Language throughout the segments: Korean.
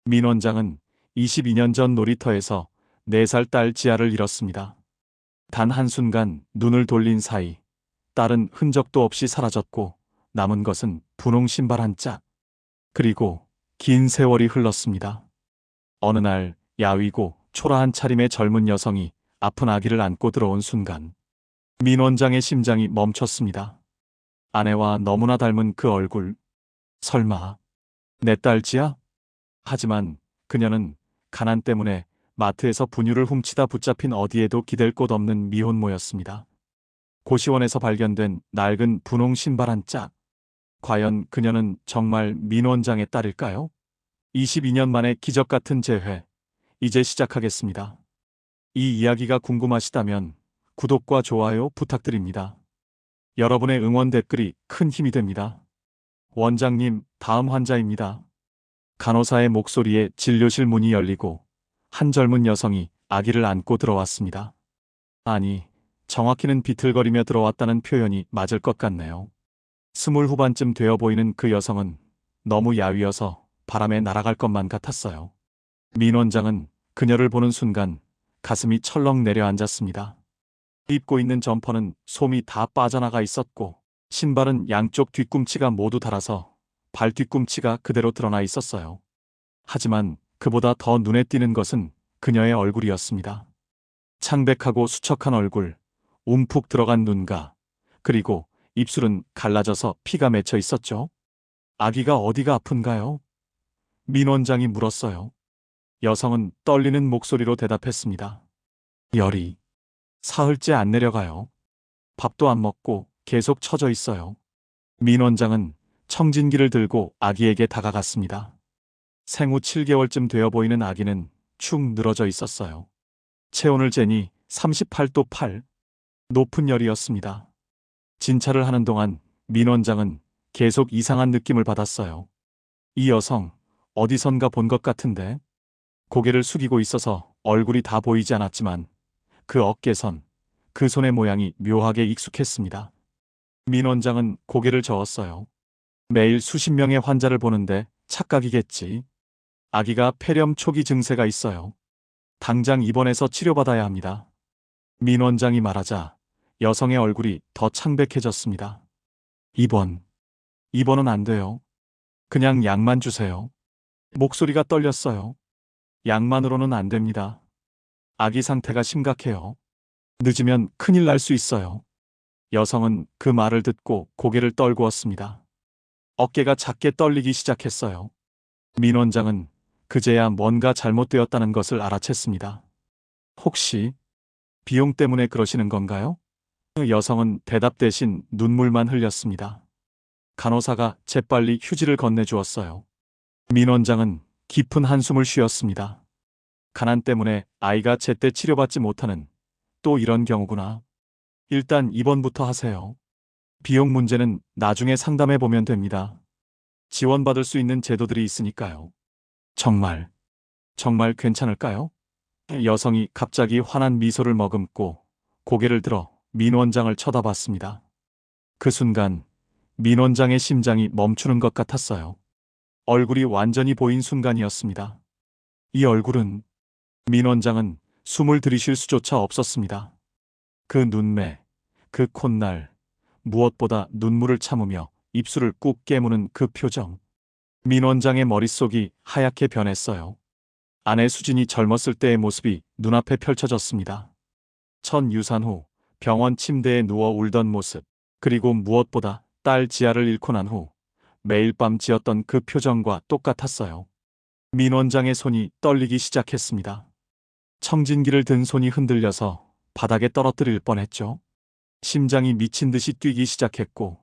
민 원장은 22년 전 놀이터에서 4살 딸 지아를 잃었습니다. 단 한순간 눈을 돌린 사이 딸은 흔적도 없이 사라졌고 남은 것은 분홍 신발 한 짝, 그리고 긴 세월이 흘렀습니다. 어느 날 야위고 초라한 차림의 젊은 여성이 아픈 아기를 안고 들어온 순간 민 원장의 심장이 멈췄습니다. 아내와 너무나 닮은 그 얼굴, 설마 내 딸 지아? 하지만 그녀는 가난 때문에 마트에서 분유를 훔치다 붙잡힌 어디에도 기댈 곳 없는 미혼모였습니다. 고시원에서 발견된 낡은 분홍 신발 한 짝. 과연 그녀는 정말 민 원장의 딸일까요? 22년 만에 기적 같은 재회. 이제 시작하겠습니다. 이 이야기가 궁금하시다면 구독과 좋아요 부탁드립니다. 여러분의 응원 댓글이 큰 힘이 됩니다. 원장님, 다음 환자입니다. 간호사의 목소리에 진료실 문이 열리고 한 젊은 여성이 아기를 안고 들어왔습니다. 아니, 정확히는 비틀거리며 들어왔다는 표현이 맞을 것 같네요. 20 후반쯤 되어 보이는 그 여성은 너무 야위어서 바람에 날아갈 것만 같았어요. 민 원장은 그녀를 보는 순간 가슴이 철렁 내려앉았습니다. 입고 있는 점퍼는 솜이 다 빠져나가 있었고 신발은 양쪽 뒤꿈치가 모두 닳아서 발 뒤꿈치가 그대로 드러나 있었어요. 하지만 그보다 더 눈에 띄는 것은 그녀의 얼굴이었습니다. 창백하고 수척한 얼굴, 움푹 들어간 눈가, 그리고 입술은 갈라져서 피가 맺혀 있었죠. 아기가 어디가 아픈가요? 민 원장이 물었어요. 여성은 떨리는 목소리로 대답했습니다. 열이 사흘째 안 내려가요. 밥도 안 먹고 계속 처져 있어요. 민 원장은 청진기를 들고 아기에게 다가갔습니다. 생후 7개월쯤 되어 보이는 아기는 축 늘어져 있었어요. 체온을 재니 38도 8, 높은 열이었습니다. 진찰을 하는 동안 민 원장은 계속 이상한 느낌을 받았어요. 이 여성, 어디선가 본 것 같은데? 고개를 숙이고 있어서 얼굴이 다 보이지 않았지만 그 어깨선, 그 손의 모양이 묘하게 익숙했습니다. 민 원장은 고개를 저었어요. 매일 수십 명의 환자를 보는데 착각이겠지. 아기가 폐렴 초기 증세가 있어요. 당장 입원해서 치료받아야 합니다. 민 원장이 말하자 여성의 얼굴이 더 창백해졌습니다. 입원은 안 돼요. 그냥 약만 주세요. 목소리가 떨렸어요. 약만으로는 안 됩니다. 아기 상태가 심각해요. 늦으면 큰일 날 수 있어요. 여성은 그 말을 듣고 고개를 떨구었습니다. 어깨가 작게 떨리기 시작했어요. 민 원장은 그제야 뭔가 잘못되었다는 것을 알아챘습니다. 혹시 비용 때문에 그러시는 건가요? 그 여성은 대답 대신 눈물만 흘렸습니다. 간호사가 재빨리 휴지를 건네주었어요. 민 원장은 깊은 한숨을 쉬었습니다. 가난 때문에 아이가 제때 치료받지 못하는 또 이런 경우구나. 일단 입원부터 하세요. 비용 문제는 나중에 상담해 보면 됩니다. 지원받을 수 있는 제도들이 있으니까요. 정말 괜찮을까요? 여성이 갑자기 환한 미소를 머금고 고개를 들어 민 원장을 쳐다봤습니다. 그 순간 민 원장의 심장이 멈추는 것 같았어요. 얼굴이 완전히 보인 순간이었습니다. 이 얼굴은 민 원장은 숨을 들이쉴 수조차 없었습니다. 그 눈매, 그 콧날, 무엇보다 눈물을 참으며 입술을 꾹 깨무는 그 표정. 민 원장의 머릿속이 하얗게 변했어요. 아내 수진이 젊었을 때의 모습이 눈앞에 펼쳐졌습니다. 첫 유산 후 병원 침대에 누워 울던 모습, 그리고 무엇보다 딸 지아를 잃고 난 후 매일 밤 지었던 그 표정과 똑같았어요. 민 원장의 손이 떨리기 시작했습니다. 청진기를 든 손이 흔들려서 바닥에 떨어뜨릴 뻔했죠. 심장이 미친 듯이 뛰기 시작했고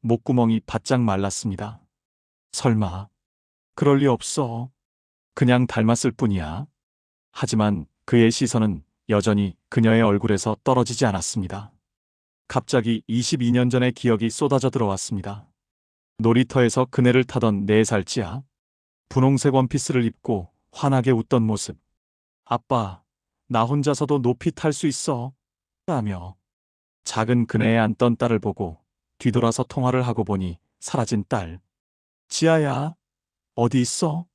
목구멍이 바짝 말랐습니다. 설마 그럴 리 없어. 그냥 닮았을 뿐이야. 하지만 그의 시선은 여전히 그녀의 얼굴에서 떨어지지 않았습니다. 갑자기 22년 전의 기억이 쏟아져 들어왔습니다. 놀이터에서 그네를 타던 4살지아. 분홍색 원피스를 입고 환하게 웃던 모습. 아빠, 나 혼자서도 높이 탈 수 있어. 라며 작은 그네에 앉던 딸을 보고 뒤돌아서 통화를 하고 보니 사라진 딸. 지아야, 어디 있어?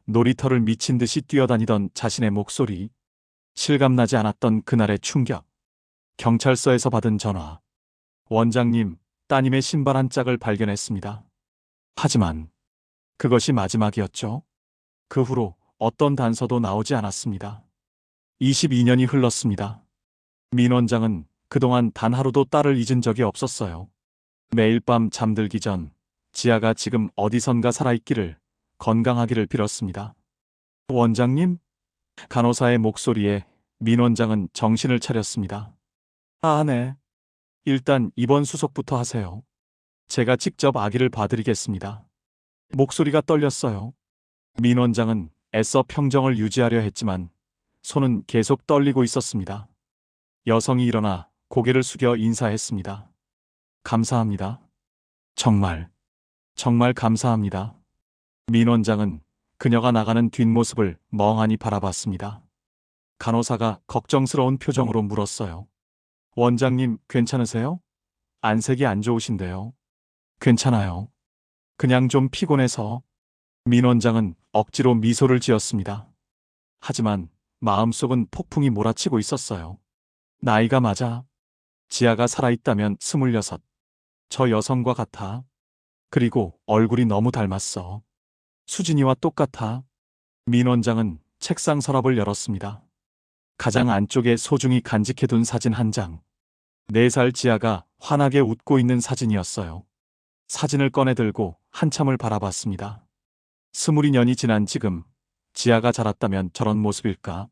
놀이터를 미친 듯이 뛰어다니던 자신의 목소리. 실감나지 않았던 그날의 충격. 경찰서에서 받은 전화. 원장님, 따님의 신발 한 짝을 발견했습니다. 하지만 그것이 마지막이었죠. 그 후로 어떤 단서도 나오지 않았습니다. 22년이 흘렀습니다. 민 원장은 그동안 단 하루도 딸을 잊은 적이 없었어요. 매일 밤 잠들기 전 지아가 지금 어디선가 살아있기를, 건강하기를 빌었습니다. 원장님? 간호사의 목소리에 민 원장은 정신을 차렸습니다. 아, 네. 일단 입원 수속부터 하세요. 제가 직접 아기를 봐드리겠습니다. 목소리가 떨렸어요. 민 원장은 애써 평정을 유지하려 했지만 손은 계속 떨리고 있었습니다. 여성이 일어나 고개를 숙여 인사했습니다. 감사합니다. 정말 감사합니다. 민 원장은 그녀가 나가는 뒷모습을 멍하니 바라봤습니다. 간호사가 걱정스러운 표정으로 물었어요. 원장님, 괜찮으세요? 안색이 안 좋으신데요. 괜찮아요. 그냥 좀 피곤해서. 민 원장은 억지로 미소를 지었습니다. 하지만 마음속은 폭풍이 몰아치고 있었어요. 나이가 맞아. 지아가 살아있다면 26. 저 여성과 같아. 그리고 얼굴이 너무 닮았어. 수진이와 똑같아. 민 원장은 책상 서랍을 열었습니다. 가장 안쪽에 소중히 간직해둔 사진 한 장. 4살 지아가 환하게 웃고 있는 사진이었어요. 사진을 꺼내 들고 한참을 바라봤습니다. 20년이 지난 지금 지아가 자랐다면 저런 모습일까?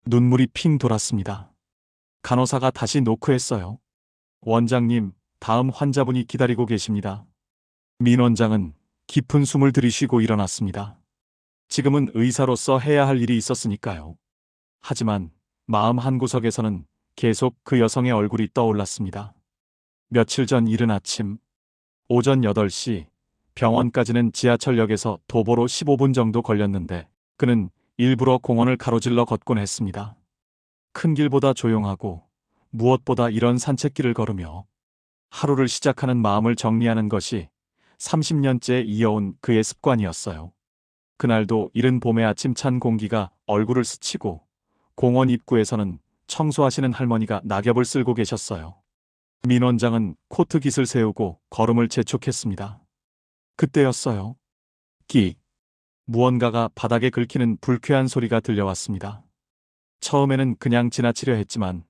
눈물이 핑 돌았습니다. 간호사가 다시 노크했어요. 원장님, 다음 환자분이 기다리고 계십니다. 민 원장은 깊은 숨을 들이쉬고 일어났습니다. 지금은 의사로서 해야 할 일이 있었으니까요. 하지만 마음 한구석에서는 계속 그 여성의 얼굴이 떠올랐습니다. 며칠 전 이른 아침, 오전 8시, 병원까지는 지하철역에서 도보로 15분 정도 걸렸는데 그는 일부러 공원을 가로질러 걷곤 했습니다. 큰 길보다 조용하고 무엇보다 이런 산책길을 걸으며 하루를 시작하는 마음을 정리하는 것이 30년째 이어온 그의 습관이었어요. 그날도 이른 봄의 아침찬 공기가 얼굴을 스치고 공원 입구에서는 청소하시는 할머니가 낙엽을 쓸고 계셨어요. 민 원장은 코트 깃을 세우고 걸음을 재촉했습니다. 그때였어요. 끼. 무언가가 바닥에 긁히는 불쾌한 소리가 들려왔습니다. 처음에는 그냥 지나치려 했지만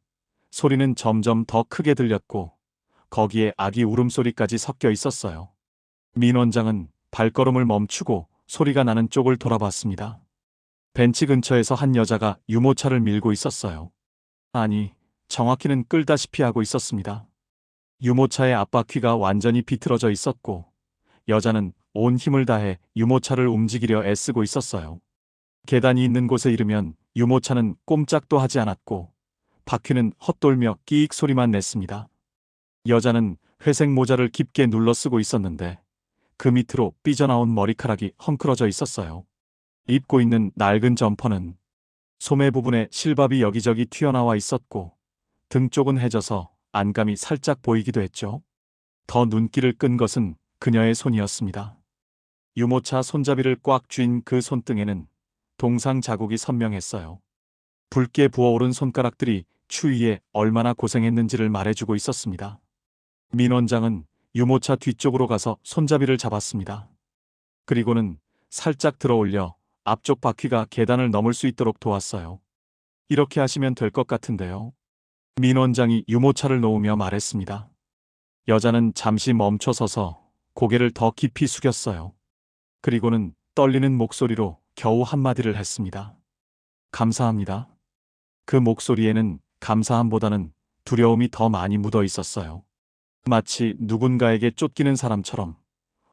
소리는 점점 더 크게 들렸고 거기에 아기 울음소리까지 섞여 있었어요. 민 원장은 발걸음을 멈추고 소리가 나는 쪽을 돌아봤습니다. 벤치 근처에서 한 여자가 유모차를 밀고 있었어요. 아니, 정확히는 끌다시피 하고 있었습니다. 유모차의 앞바퀴가 완전히 비틀어져 있었고 여자는 온 힘을 다해 유모차를 움직이려 애쓰고 있었어요. 계단이 있는 곳에 이르면 유모차는 꼼짝도 하지 않았고 바퀴는 헛돌며 끼익 소리만 냈습니다. 여자는 회색 모자를 깊게 눌러 쓰고 있었는데 그 밑으로 삐져나온 머리카락이 헝클어져 있었어요. 입고 있는 낡은 점퍼는 소매 부분에 실밥이 여기저기 튀어나와 있었고 등 쪽은 해져서 안감이 살짝 보이기도 했죠. 더 눈길을 끈 것은 그녀의 손이었습니다. 유모차 손잡이를 꽉 쥔 그 손등에는 동상 자국이 선명했어요. 붉게 부어오른 손가락들이 추위에 얼마나 고생했는지를 말해주고 있었습니다. 민 원장은 유모차 뒤쪽으로 가서 손잡이를 잡았습니다. 그리고는 살짝 들어올려 앞쪽 바퀴가 계단을 넘을 수 있도록 도왔어요. 이렇게 하시면 될 것 같은데요. 민 원장이 유모차를 놓으며 말했습니다. 여자는 잠시 멈춰서서 고개를 더 깊이 숙였어요. 그리고는 떨리는 목소리로 겨우 한마디를 했습니다. 감사합니다. 그 목소리에는 감사함보다는 두려움이 더 많이 묻어 있었어요. 마치 누군가에게 쫓기는 사람처럼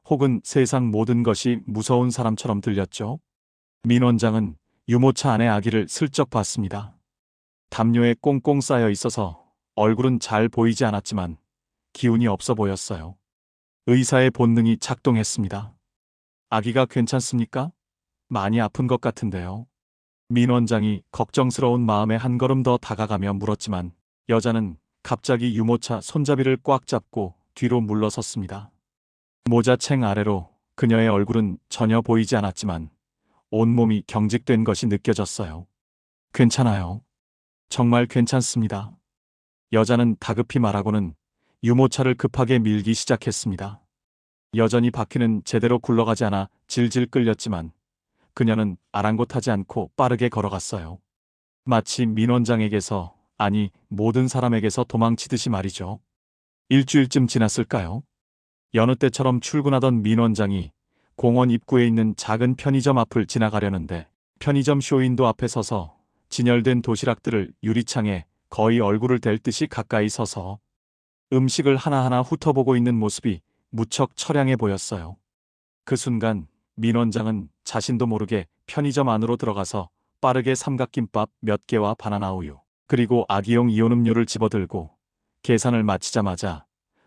혹은 세상 모든 것이 무서운 사람처럼 들렸죠. 민 원장은 유모차 안의 아기를 슬쩍 봤습니다. 담요에 꽁꽁 쌓여 있어서 얼굴은 잘 보이지 않았지만 기운이 없어 보였어요. 의사의 본능이 작동했습니다. 아기가 괜찮습니까? 많이 아픈 것 같은데요. 민 원장이 걱정스러운 마음에 한 걸음 더 다가가며 물었지만 여자는 갑자기 유모차 손잡이를 꽉 잡고 뒤로 물러섰습니다. 모자챙 아래로 그녀의 얼굴은 전혀 보이지 않았지만 온몸이 경직된 것이 느껴졌어요. 괜찮아요. 정말 괜찮습니다. 여자는 다급히 말하고는 유모차를 급하게 밀기 시작했습니다. 여전히 바퀴는 제대로 굴러가지 않아 질질 끌렸지만 그녀는 아랑곳하지 않고 빠르게 걸어갔어요. 마치 민 원장에게서, 아니 모든 사람에게서 도망치듯이 말이죠. 일주일쯤 지났을까요? 여느 때처럼 출근하던 민 원장이 공원 입구에 있는 작은 편의점 앞을 지나가려는데 편의점 쇼윈도 앞에 서서 진열된 도시락들을 유리창에 거의 얼굴을 댈 듯이 가까이 서서 음식을 하나하나 훑어보고 있는 모습이 무척 처량해 보였어요. 그 순간 민 원장은 자신도 모르게 편의점 안으로 들어가서 빠르게 삼각김밥 몇 개와 바나나 우유, 그리고 아기용 이온음료를 집어들고 계산을 마치자마자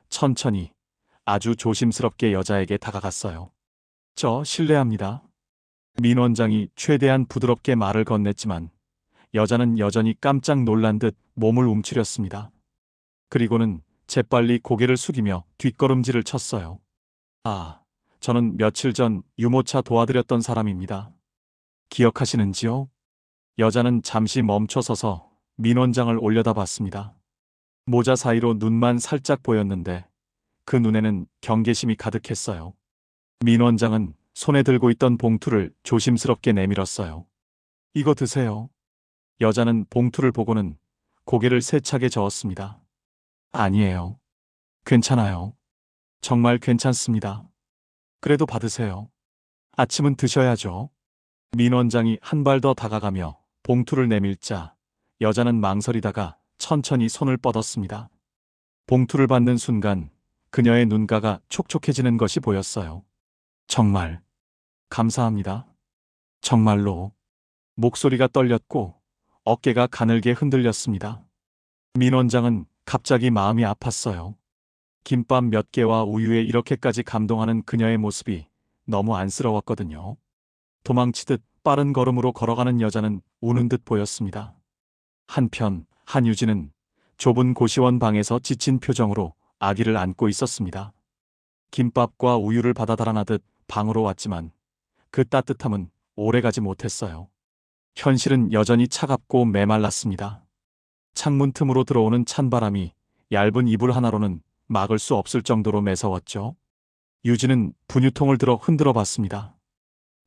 천천히 아주 조심스럽게 여자에게 다가갔어요. 저 실례합니다. 민 원장이 최대한 부드럽게 말을 건넸지만 여자는 여전히 깜짝 놀란 듯 몸을 움츠렸습니다. 그리고는 재빨리 고개를 숙이며 뒷걸음질을 쳤어요. 아, 저는 며칠 전 유모차 도와드렸던 사람입니다. 기억하시는지요? 여자는 잠시 멈춰서서 민 원장을 올려다봤습니다. 모자 사이로 눈만 살짝 보였는데 그 눈에는 경계심이 가득했어요. 민 원장은 손에 들고 있던 봉투를 조심스럽게 내밀었어요. 이거 드세요. 여자는 봉투를 보고는 고개를 세차게 저었습니다. 아니에요. 괜찮아요. 정말 괜찮습니다. 그래도 받으세요. 아침은 드셔야죠. 민 원장이 한 발 더 다가가며 봉투를 내밀자 여자는 망설이다가 천천히 손을 뻗었습니다. 봉투를 받는 순간 그녀의 눈가가 촉촉해지는 것이 보였어요. 정말 감사합니다. 정말로. 목소리가 떨렸고 어깨가 가늘게 흔들렸습니다. 민 원장은 갑자기 마음이 아팠어요. 김밥 몇 개와 우유에 이렇게까지 감동하는 그녀의 모습이 너무 안쓰러웠거든요. 도망치듯 빠른 걸음으로 걸어가는 여자는 우는 듯 보였습니다. 한편 한유진은 좁은 고시원 방에서 지친 표정으로 아기를 안고 있었습니다. 김밥과 우유를 받아 달아나듯 방으로 왔지만 그 따뜻함은 오래가지 못했어요. 현실은 여전히 차갑고 메말랐습니다. 창문 틈으로 들어오는 찬바람이 얇은 이불 하나로는 막을 수 없을 정도로 매서웠죠. 유진은 분유통을 들어 흔들어 봤습니다.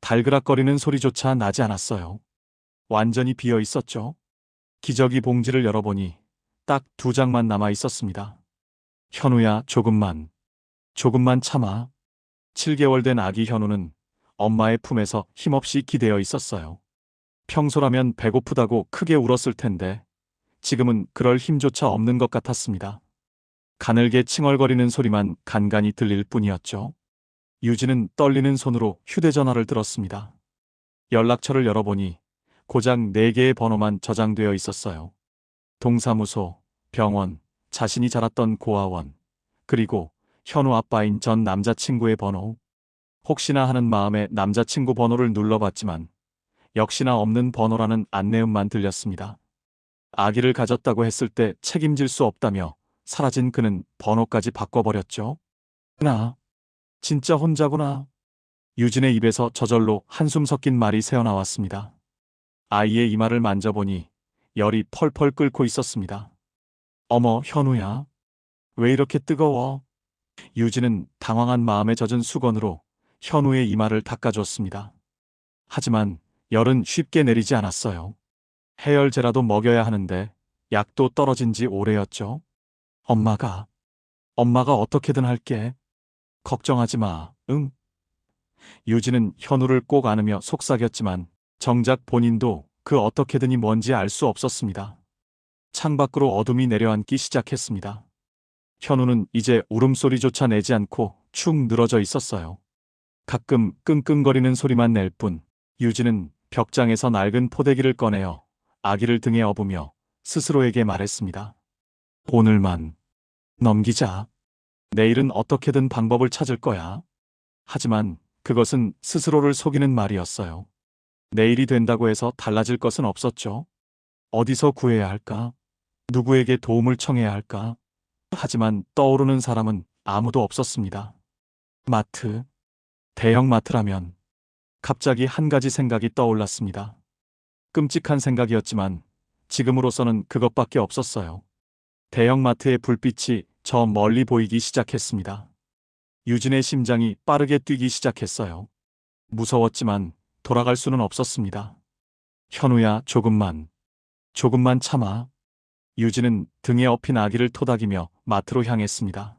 달그락거리는 소리조차 나지 않았어요. 완전히 비어 있었죠. 기저귀 봉지를 열어보니 딱 2장만 남아 있었습니다. 현우야, 조금만 참아. 7개월 된 아기 현우는 엄마의 품에서 힘없이 기대어 있었어요. 평소라면 배고프다고 크게 울었을 텐데 지금은 그럴 힘조차 없는 것 같았습니다. 가늘게 칭얼거리는 소리만 간간히 들릴 뿐이었죠. 유진은 떨리는 손으로 휴대전화를 들었습니다. 연락처를 열어보니 고작 4개의 번호만 저장되어 있었어요. 동사무소, 병원, 자신이 자랐던 고아원, 그리고 현우 아빠인 전 남자친구의 번호. 혹시나 하는 마음에 남자친구 번호를 눌러봤지만 역시나 없는 번호라는 안내음만 들렸습니다. 아기를 가졌다고 했을 때 책임질 수 없다며 사라진 그는 번호까지 바꿔버렸죠. 나 진짜 혼자구나. 유진의 입에서 저절로 한숨 섞인 말이 새어나왔습니다. 아이의 이마를 만져보니 열이 펄펄 끓고 있었습니다. 어머, 현우야. 왜 이렇게 뜨거워? 유진은 당황한 마음에 젖은 수건으로 현우의 이마를 닦아줬습니다. 하지만 열은 쉽게 내리지 않았어요. 해열제라도 먹여야 하는데 약도 떨어진 지 오래였죠. 엄마가 어떻게든 할게. 걱정하지 마, 응? 유진은 현우를 꼭 안으며 속삭였지만 정작 본인도 그 어떻게든이 뭔지 알 수 없었습니다. 창밖으로 어둠이 내려앉기 시작했습니다. 현우는 이제 울음소리조차 내지 않고 축 늘어져 있었어요. 가끔 끙끙거리는 소리만 낼 뿐. 유진은 벽장에서 낡은 포대기를 꺼내어 아기를 등에 업으며 스스로에게 말했습니다. 오늘만 넘기자. 내일은 어떻게든 방법을 찾을 거야. 하지만 그것은 스스로를 속이는 말이었어요. 내일이 된다고 해서 달라질 것은 없었죠. 어디서 구해야 할까? 누구에게 도움을 청해야 할까? 하지만 떠오르는 사람은 아무도 없었습니다. 마트, 대형 마트라면 갑자기 한 가지 생각이 떠올랐습니다. 끔찍한 생각이었지만 지금으로서는 그것밖에 없었어요. 대형마트의 불빛이 저 멀리 보이기 시작했습니다. 유진의 심장이 빠르게 뛰기 시작했어요. 무서웠지만 돌아갈 수는 없었습니다. 현우야, 조금만 참아. 유진은 등에 업힌 아기를 토닥이며 마트로 향했습니다.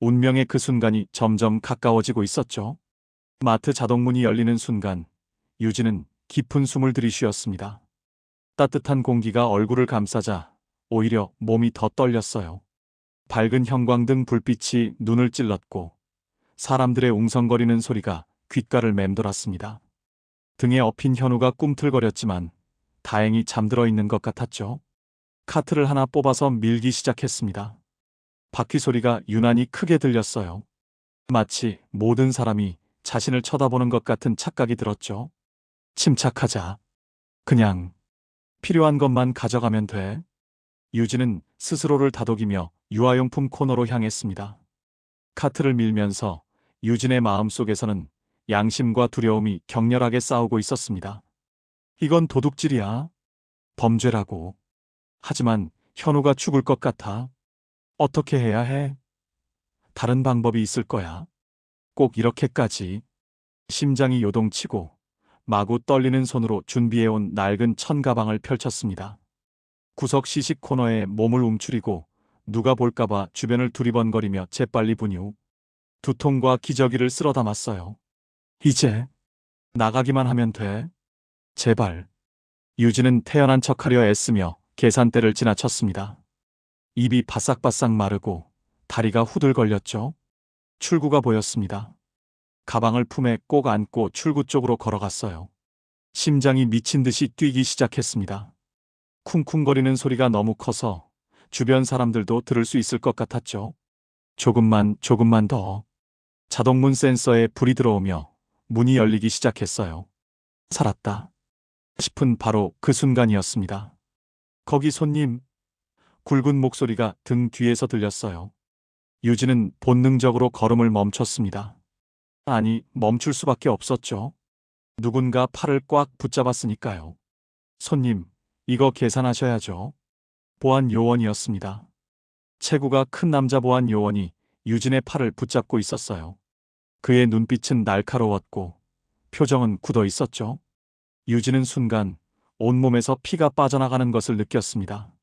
운명의 그 순간이 점점 가까워지고 있었죠. 마트 자동문이 열리는 순간 유진은 깊은 숨을 들이쉬었습니다. 따뜻한 공기가 얼굴을 감싸자 오히려 몸이 더 떨렸어요. 밝은 형광등 불빛이 눈을 찔렀고 사람들의 웅성거리는 소리가 귓가를 맴돌았습니다. 등에 업힌 현우가 꿈틀거렸지만 다행히 잠들어 있는 것 같았죠. 카트를 하나 뽑아서 밀기 시작했습니다. 바퀴 소리가 유난히 크게 들렸어요. 마치 모든 사람이 자신을 쳐다보는 것 같은 착각이 들었죠. 침착하자. 그냥 필요한 것만 가져가면 돼. 유진은 스스로를 다독이며 유아용품 코너로 향했습니다. 카트를 밀면서 유진의 마음속에서는 양심과 두려움이 격렬하게 싸우고 있었습니다. 이건 도둑질이야. 범죄라고. 하지만 현우가 죽을 것 같아. 어떻게 해야 해? 다른 방법이 있을 거야. 꼭 이렇게까지. 심장이 요동치고 마구 떨리는 손으로 준비해온 낡은 천가방을 펼쳤습니다. 구석 시식 코너에 몸을 움츠리고 누가 볼까봐 주변을 두리번거리며 재빨리 분유, 두통과 기저귀를 쓸어 담았어요. 이제 나가기만 하면 돼. 제발. 유진은 태연한 척하려 애쓰며 계산대를 지나쳤습니다. 입이 바싹바싹 마르고 다리가 후들 걸렸죠. 출구가 보였습니다. 가방을 품에 꼭 안고 출구 쪽으로 걸어갔어요. 심장이 미친 듯이 뛰기 시작했습니다. 쿵쿵거리는 소리가 너무 커서 주변 사람들도 들을 수 있을 것 같았죠. 조금만 더. 자동문 센서에 불이 들어오며 문이 열리기 시작했어요. 살았다 싶은 바로 그 순간이었습니다. 거기 손님. 굵은 목소리가 등 뒤에서 들렸어요. 유진은 본능적으로 걸음을 멈췄습니다. 아니, 멈출 수밖에 없었죠. 누군가 팔을 꽉 붙잡았으니까요. 손님, 이거 계산하셔야죠. 보안 요원이었습니다. 체구가 큰 남자 보안 요원이 유진의 팔을 붙잡고 있었어요. 그의 눈빛은 날카로웠고 표정은 굳어 있었죠. 유진은 순간 온몸에서 피가 빠져나가는 것을 느꼈습니다.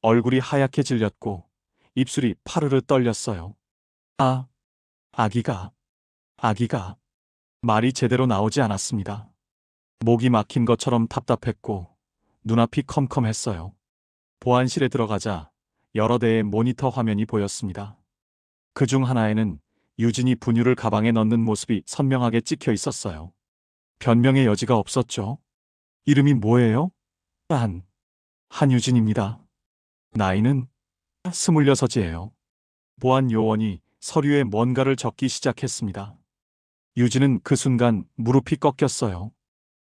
얼굴이 하얗게 질렸고 입술이 파르르 떨렸어요. 아기가. 말이 제대로 나오지 않았습니다. 목이 막힌 것처럼 답답했고 눈앞이 컴컴했어요. 보안실에 들어가자 여러 대의 모니터 화면이 보였습니다. 그중 하나에는 유진이 분유를 가방에 넣는 모습이 선명하게 찍혀 있었어요. 변명의 여지가 없었죠. 이름이 뭐예요? 한유진입니다. 나이는 26이에요. 보안 요원이 서류에 뭔가를 적기 시작했습니다. 유진은 그 순간 무릎이 꺾였어요.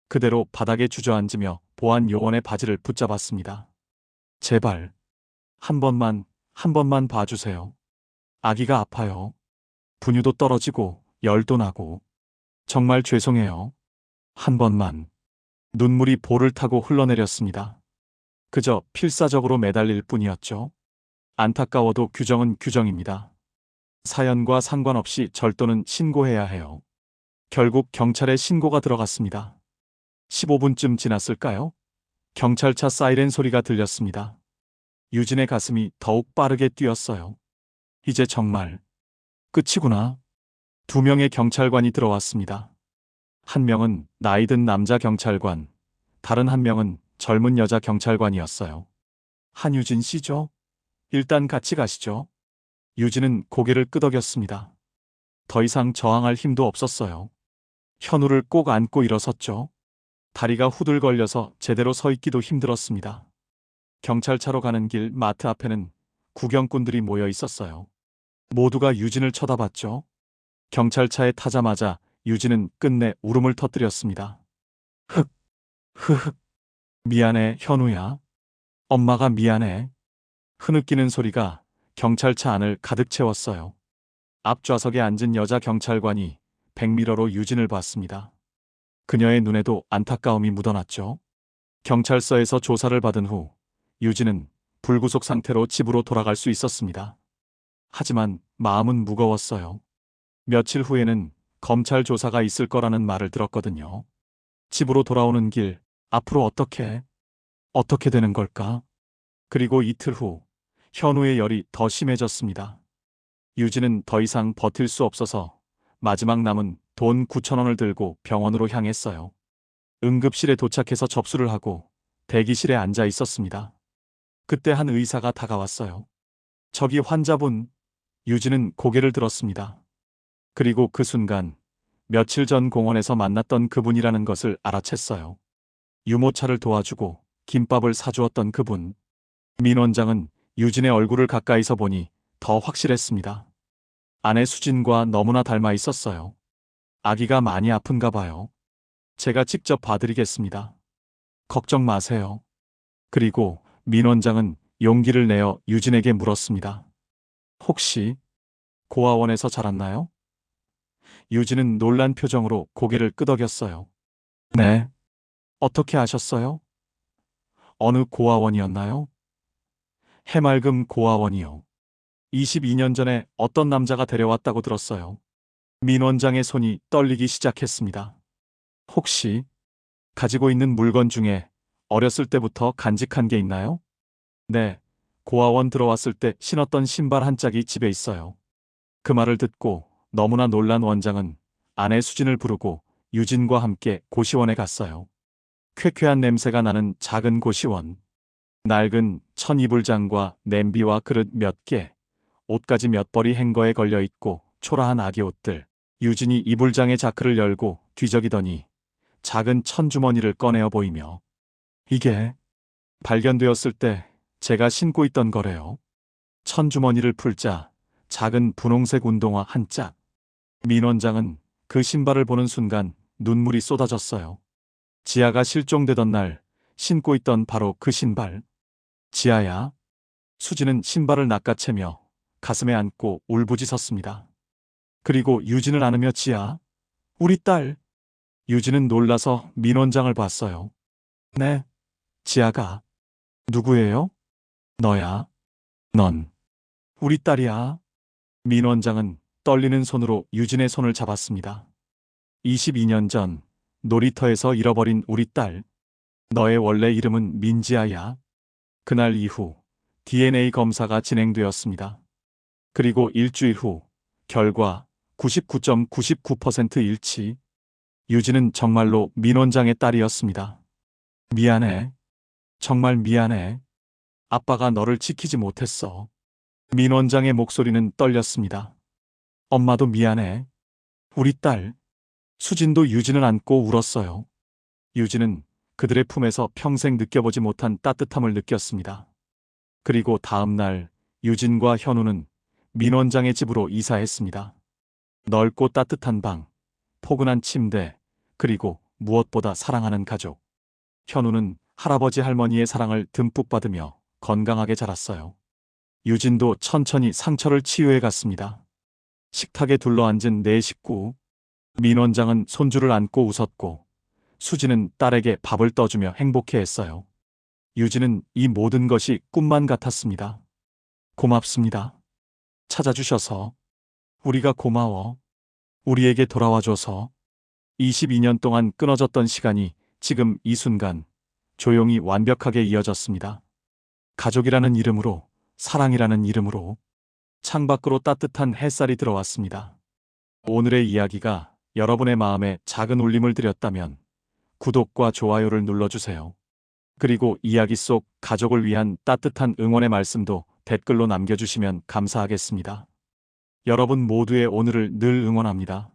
그대로 바닥에 주저앉으며 보안 요원의 바지를 붙잡았습니다. 제발 한 번만 봐주세요. 아기가 아파요. 분유도 떨어지고 열도 나고. 정말 죄송해요. 한 번만. 눈물이 볼을 타고 흘러내렸습니다. 그저 필사적으로 매달릴 뿐이었죠. 안타까워도 규정은 규정입니다. 사연과 상관없이 절도는 신고해야 해요. 결국 경찰에 신고가 들어갔습니다. 15분쯤 지났을까요? 경찰차 사이렌 소리가 들렸습니다. 유진의 가슴이 더욱 빠르게 뛰었어요. 이제 정말 끝이구나. 2명의 경찰관이 들어왔습니다. 한 명은 나이든 남자 경찰관, 다른 한 명은 젊은 여자 경찰관이었어요. 한유진 씨죠? 일단 같이 가시죠. 유진은 고개를 끄덕였습니다. 더 이상 저항할 힘도 없었어요. 현우를 꼭 안고 일어섰죠. 다리가 후들걸려서 제대로 서 있기도 힘들었습니다. 경찰차로 가는 길 마트 앞에는 구경꾼들이 모여 있었어요. 모두가 유진을 쳐다봤죠. 경찰차에 타자마자 유진은 끝내 울음을 터뜨렸습니다. 흐흐. 미안해, 현우야. 엄마가 미안해. 흐느끼는 소리가 경찰차 안을 가득 채웠어요. 앞좌석에 앉은 여자 경찰관이 백미러로 유진을 봤습니다. 그녀의 눈에도 안타까움이 묻어났죠. 경찰서에서 조사를 받은 후 유진은 불구속 상태로 집으로 돌아갈 수 있었습니다. 하지만 마음은 무거웠어요. 며칠 후에는 검찰 조사가 있을 거라는 말을 들었거든요. 집으로 돌아오는 길, 앞으로 어떻게 되는 걸까? 그리고 이틀 후, 현우의 열이 더 심해졌습니다. 유진은 더 이상 버틸 수 없어서 마지막 남은 돈 9천 원을 들고 병원으로 향했어요. 응급실에 도착해서 접수를 하고 대기실에 앉아 있었습니다. 그때 한 의사가 다가왔어요. 저기 환자분, 유진은 고개를 들었습니다. 그리고 그 순간 며칠 전 공원에서 만났던 그분이라는 것을 알아챘어요. 유모차를 도와주고 김밥을 사주었던 그분. 민 원장은 유진의 얼굴을 가까이서 보니 더 확실했습니다. 아내 수진과 너무나 닮아 있었어요. 아기가 많이 아픈가 봐요. 제가 직접 봐드리겠습니다. 걱정 마세요. 그리고 민 원장은 용기를 내어 유진에게 물었습니다. 혹시 고아원에서 자랐나요? 유진은 놀란 표정으로 고개를 끄덕였어요. 네. 어떻게 아셨어요? 어느 고아원이었나요? 해맑음 고아원이요. 22년 전에 어떤 남자가 데려왔다고 들었어요. 민 원장의 손이 떨리기 시작했습니다. 혹시 가지고 있는 물건 중에 어렸을 때부터 간직한 게 있나요? 네. 고아원 들어왔을 때 신었던 신발 한 짝이 집에 있어요. 그 말을 듣고 너무나 놀란 원장은 아내 수진을 부르고 유진과 함께 고시원에 갔어요. 쾌쾌한 냄새가 나는 작은 고시원. 낡은 천 이불장과 냄비와 그릇 몇 개, 옷가지 몇 벌이 행거에 걸려 있고 초라한 아기 옷들. 유진이 이불장의 자크를 열고 뒤적이더니 작은 천주머니를 꺼내어 보이며 이게 발견되었을 때 제가 신고 있던 거래요. 천주머니를 풀자 작은 분홍색 운동화 한 짝. 민 원장은 그 신발을 보는 순간 눈물이 쏟아졌어요. 지아가 실종되던 날 신고 있던 바로 그 신발. 지아야. 수지는 신발을 낚아채며 가슴에 안고 울부짖었습니다. 그리고 유진을 안으며 지아, 우리 딸. 유진은 놀라서 민 원장을 봤어요. 네, 지아가. 누구예요? 너야. 넌 우리 딸이야. 민 원장은 떨리는 손으로 유진의 손을 잡았습니다. 22년 전 놀이터에서 잃어버린 우리 딸. 너의 원래 이름은 민지아야. 그날 이후 DNA 검사가 진행되었습니다. 그리고 일주일 후 결과 99.99% 일치. 유진은 정말로 민 원장의 딸이었습니다. 미안해. 정말 미안해. 아빠가 너를 지키지 못했어. 민 원장의 목소리는 떨렸습니다. 엄마도 미안해. 우리 딸. 수진도 유진을 안고 울었어요. 유진은 그들의 품에서 평생 느껴보지 못한 따뜻함을 느꼈습니다. 그리고 다음 날 유진과 현우는 민 원장의 집으로 이사했습니다. 넓고 따뜻한 방, 포근한 침대, 그리고 무엇보다 사랑하는 가족. 현우는 할아버지 할머니의 사랑을 듬뿍 받으며 건강하게 자랐어요. 유진도 천천히 상처를 치유해 갔습니다. 식탁에 둘러앉은 네 식구. 민 원장은 손주를 안고 웃었고 수지는 딸에게 밥을 떠주며 행복해했어요. 유진은 이 모든 것이 꿈만 같았습니다. 고맙습니다. 찾아주셔서. 우리가 고마워. 우리에게 돌아와줘서. 22년 동안 끊어졌던 시간이 지금 이 순간 조용히 완벽하게 이어졌습니다. 가족이라는 이름으로, 사랑이라는 이름으로. 창밖으로 따뜻한 햇살이 들어왔습니다. 오늘의 이야기가 여러분의 마음에 작은 울림을 드렸다면 구독과 좋아요를 눌러주세요. 그리고 이야기 속 가족을 위한 따뜻한 응원의 말씀도 댓글로 남겨주시면 감사하겠습니다. 여러분 모두의 오늘을 늘 응원합니다.